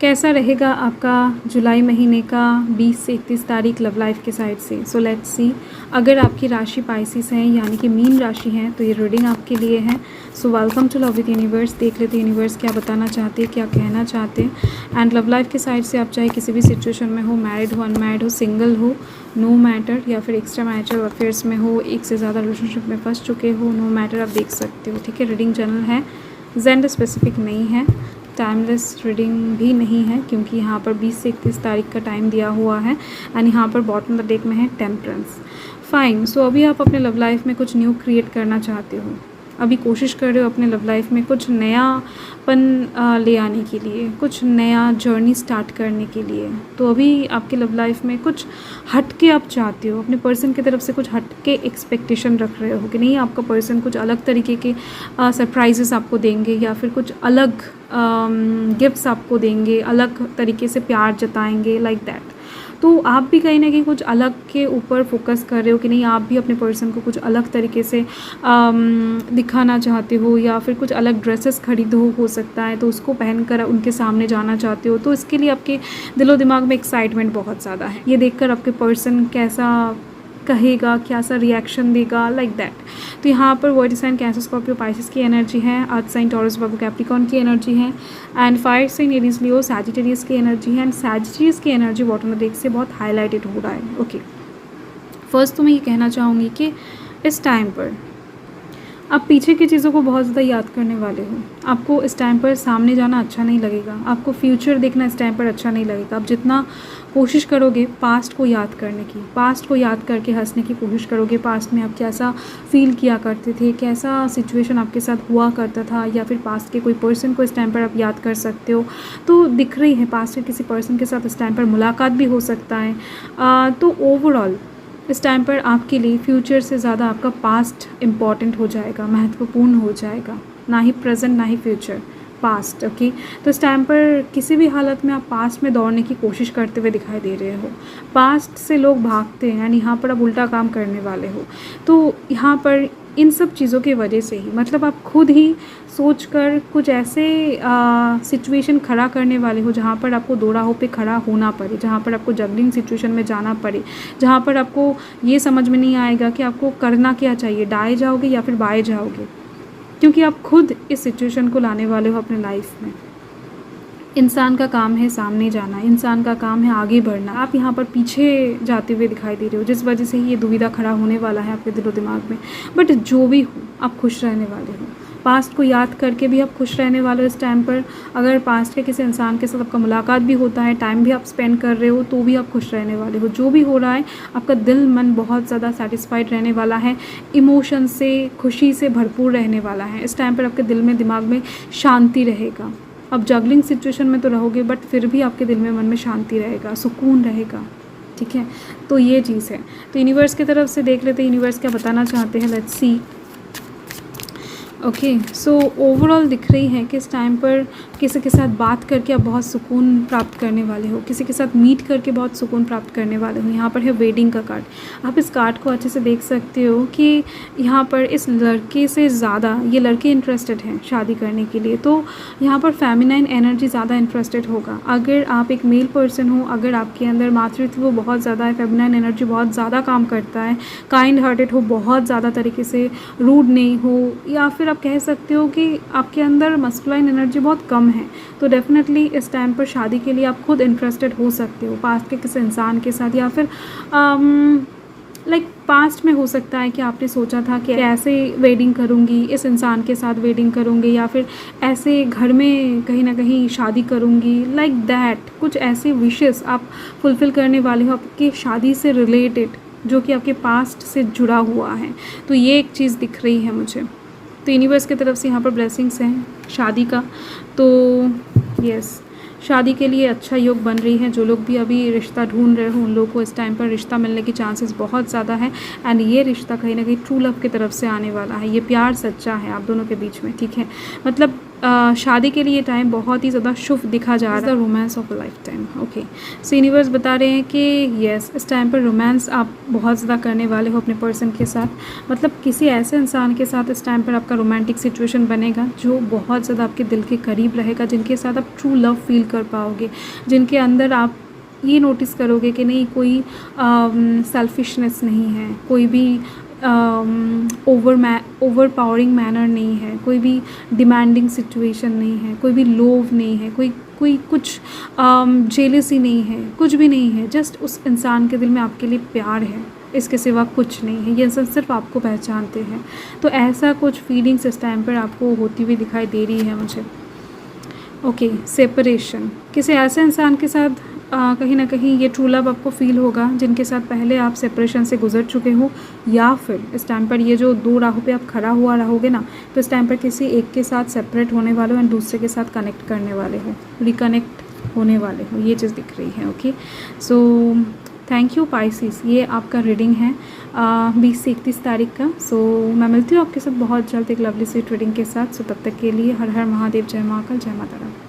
कैसा रहेगा आपका जुलाई महीने का 20 से 31 तारीख लव लाइफ के साइड से। सो लेट्स सी, अगर आपकी राशि पाइसिस है यानी कि मीन राशि है तो ये रीडिंग आपके लिए है। So welcome to love with universe. देख लेते हैं यूनिवर्स क्या बताना चाहते हैं, क्या कहना चाहते हैं। एंड लव लाइफ के साइड से आप चाहे किसी भी सिचुएशन में हो, मैरिड हो, अनमैरिड हो, सिंगल हो, नो मैटर, या फिर एक्स्ट्रा मैरिटल अफेयर्स में हो, एक से ज़्यादा रिलेशनशिप में फंस चुके हो, नो मैटर, आप देख सकते हो। ठीक है, रीडिंग जनरल है, जेंडर स्पेसिफिक नहीं है, टाइमलेस रीडिंग भी नहीं है, क्योंकि यहाँ पर 20 से 31 तारीख का टाइम दिया हुआ है। एंड यहाँ पर बॉटम द डेक में है टेम्परेंस। फाइन। सो अभी आप अपने लव लाइफ में कुछ न्यू क्रिएट करना चाहते हो, अभी कोशिश कर रहे हो अपने लव लाइफ में कुछ नयापन ले आने के लिए, कुछ नया जर्नी स्टार्ट करने के लिए। तो अभी आपके लव लाइफ में कुछ हटके आप चाहते हो, अपने पर्सन की तरफ से कुछ हटके एक्सपेक्टेशन रख रहे हो कि नहीं आपका पर्सन कुछ अलग तरीके के सरप्राइजेस आपको देंगे, या फिर कुछ अलग गिफ्ट्स आपको देंगे, अलग तरीके से प्यार जताएंगे, लाइक दैट। तो आप भी कहीं ना कहीं कुछ अलग के ऊपर फोकस कर रहे हो कि नहीं आप भी अपने पर्सन को कुछ अलग तरीके से दिखाना चाहते हो, या फिर कुछ अलग ड्रेसेस खरीदो हो सकता है, तो उसको पहनकर उनके सामने जाना चाहते हो। तो इसके लिए आपके दिलो दिमाग में एक्साइटमेंट बहुत ज़्यादा है। ये देखकर आपके पर्सन कैसा कहेगा, क्या सा रिएक्शन देगा, लाइक दैट। तो यहाँ पर water sign Cancer Scorpio Pisces की एनर्जी है, earth sign Taurus Virgo Capricorn की एनर्जी है, and fire sign Aries Leo Sagittarius की एनर्जी है। एंड सैजिटेरियस की energy bottom of the deck से बहुत हाईलाइटेड हो रहा है। ओके, फर्स्ट तो मैं ये कहना चाहूँगी कि इस टाइम पर आप पीछे की चीज़ों को बहुत ज़्यादा याद करने वाले हो। आपको इस टाइम पर सामने जाना अच्छा नहीं लगेगा, आपको फ्यूचर देखना इस टाइम पर अच्छा नहीं लगेगा। आप जितना कोशिश करोगे पास्ट को याद करने की, पास्ट को याद करके हंसने की कोशिश करोगे, पास्ट में आप कैसा फील किया करते थे, कैसा सिचुएशन आपके साथ हुआ करता था, या फिर पास्ट के कोई पर्सन को इस टाइम पर आप याद कर सकते हो। तो दिख रही है पास्ट के किसी पर्सन के साथ इस टाइम पर मुलाकात भी हो सकता है। तो ओवरऑल इस टाइम पर आपके लिए फ्यूचर से ज़्यादा आपका पास्ट इम्पॉर्टेंट हो जाएगा, महत्वपूर्ण हो जाएगा, ना ही प्रेजेंट ना ही फ्यूचर, पास्ट। ओके, तो इस टाइम पर किसी भी हालत में आप पास्ट में दौड़ने की कोशिश करते हुए दिखाई दे रहे हो। पास्ट से लोग भागते हैं, यानी यहाँ पर आप उल्टा काम करने वाले हो। तो यहाँ पर इन सब चीज़ों की वजह से ही, मतलब आप खुद ही सोचकर कुछ ऐसे सिचुएशन खड़ा करने वाले हो जहाँ पर आपको दो राहों पे खड़ा होना पड़े, जहाँ पर आपको जगलिंग सिचुएशन में जाना पड़े, जहाँ पर आपको ये समझ में नहीं आएगा कि आपको करना क्या चाहिए, दाएं जाओगे या फिर बाएं जाओगे, क्योंकि आप खुद इस सिचुएशन को लाने वाले हो अपने लाइफ में। इंसान का काम है सामने जाना, इंसान का काम है आगे बढ़ना। आप यहाँ पर पीछे जाते हुए दिखाई दे रहे हो, जिस वजह से ही ये दुविधा खड़ा होने वाला है आपके दिलो दिमाग में। बट जो भी हो आप खुश रहने वाले हो, पास्ट को याद करके भी आप खुश रहने वाले हो इस टाइम पर। अगर पास्ट के किसी इंसान के साथ आपका मुलाकात भी होता है, टाइम भी आप स्पेंड कर रहे हो, तो भी आप खुश रहने वाले हो। जो भी हो रहा है आपका दिल मन बहुत ज़्यादा सेटिस्फाइड रहने वाला है, इमोशन से, खुशी से भरपूर रहने वाला है। इस टाइम पर आपके दिल में दिमाग में शांति रहेगा। अब जगलिंग सिचुएशन में तो रहोगे, बट फिर भी आपके दिल में मन में शांति रहेगा, सुकून रहेगा। ठीक है, तो ये चीज़ है। तो यूनिवर्स की तरफ से देख लेते हैं यूनिवर्स क्या बताना चाहते हैं। Let's see. Okay, so overall दिख रही है कि इस टाइम पर किसी के साथ बात करके आप बहुत सुकून प्राप्त करने वाले हो, किसी के साथ मीट करके बहुत सुकून प्राप्त करने वाले हो। यहाँ पर है वेडिंग का कार्ड। आप इस कार्ड को अच्छे से देख सकते हो कि यहाँ पर इस लड़के से ज़्यादा ये लड़के इंटरेस्टेड हैं शादी करने के लिए। तो यहाँ पर फेमिनाइन एनर्जी ज़्यादा इंटरेस्टेड होगा। अगर आप एक मेल पर्सन हो, अगर आपके अंदर मातृत्व बहुत ज़्यादा है, फेमिनाइन एनर्जी बहुत ज़्यादा काम करता है, काइंड हार्टेड हो, बहुत ज़्यादा तरीके से रूड नहीं हो, या फिर आप कह सकते हो कि आपके अंदर मस्कुलाइन एनर्जी बहुत कम है, तो डेफिनेटली इस टाइम पर शादी के लिए आप खुद इंटरेस्टेड हो सकते हो पास्ट के किसी इंसान के साथ, या फिर लाइक पास्ट में हो सकता है कि आपने सोचा था कि ऐसे वेडिंग करूँगी, इस इंसान के साथ वेडिंग करूँगी, या फिर ऐसे घर में कहीं ना कहीं शादी करूँगी, लाइक दैट। कुछ ऐसे विशेस आप फुलफ़िल करने वाले हो आपकी शादी से रिलेटेड, जो कि आपके पास्ट से जुड़ा हुआ है। तो ये एक चीज़ दिख रही है मुझे। तो यूनिवर्स की तरफ से यहाँ पर ब्लेसिंग्स हैं शादी का। तो यस, शादी के लिए अच्छा योग बन रही है। जो लोग भी अभी रिश्ता ढूंढ रहे हो उन लोगों को इस टाइम पर रिश्ता मिलने की चांसेस बहुत ज़्यादा है। एंड ये रिश्ता कहीं ना कहीं ट्रू लव की तरफ से आने वाला है। ये प्यार सच्चा है आप दोनों के बीच में। ठीक है, मतलब शादी के लिए टाइम बहुत ही ज़्यादा शुभ दिखा जा रहा है, the romance of a life time. Okay, so universe बता रहे हैं कि यस, इस टाइम पर रोमांस आप बहुत ज़्यादा करने वाले हो अपने पर्सन के साथ, मतलब किसी ऐसे इंसान के साथ इस टाइम पर आपका रोमांटिक सिचुएशन बनेगा जो बहुत ज़्यादा आपके दिल के करीब रहेगा, जिनके साथ आप ट्रू लव फील कर पाओगे, जिनके अंदर आप ये नोटिस करोगे कि नहीं कोई सेल्फिशनेस नहीं है, कोई भी ओवर पावरिंग मैनर नहीं है, कोई भी डिमांडिंग सिचुएशन नहीं है, कोई भी लोभ नहीं है, कोई कुछ जेलसी नहीं है, कुछ भी नहीं है। जस्ट उस इंसान के दिल में आपके लिए प्यार है, इसके सिवा कुछ नहीं है। ये इंसान सिर्फ आपको पहचानते हैं। तो ऐसा कुछ फीलिंग्स इस टाइम पर आपको होती हुई दिखाई दे रही है मुझे। ओके, सेपरेशन, किसी ऐसे इंसान के साथ कहीं ना कहीं ये ट्रू लव आपको फील होगा जिनके साथ पहले आप सेपरेशन से गुजर चुके हो, या फिर इस टाइम पर ये जो दो राहों पे आप खड़ा हुआ रहोगे ना, तो इस टाइम पर किसी एक के साथ सेपरेट होने वाले हो एंड दूसरे के साथ कनेक्ट करने वाले हो, रिकनेक्ट होने वाले हो, ये चीज़ दिख रही है। Okay, so thank you Pisces, ये आपका रीडिंग है 20 से 31 तारीख का। सो मैं मिलती हूँ आपके साथ बहुत जल्द एक लवली सी रीडिंग के साथ। सो तब तक के लिए हर हर महादेव, जय महाकाल, जय माता रानी।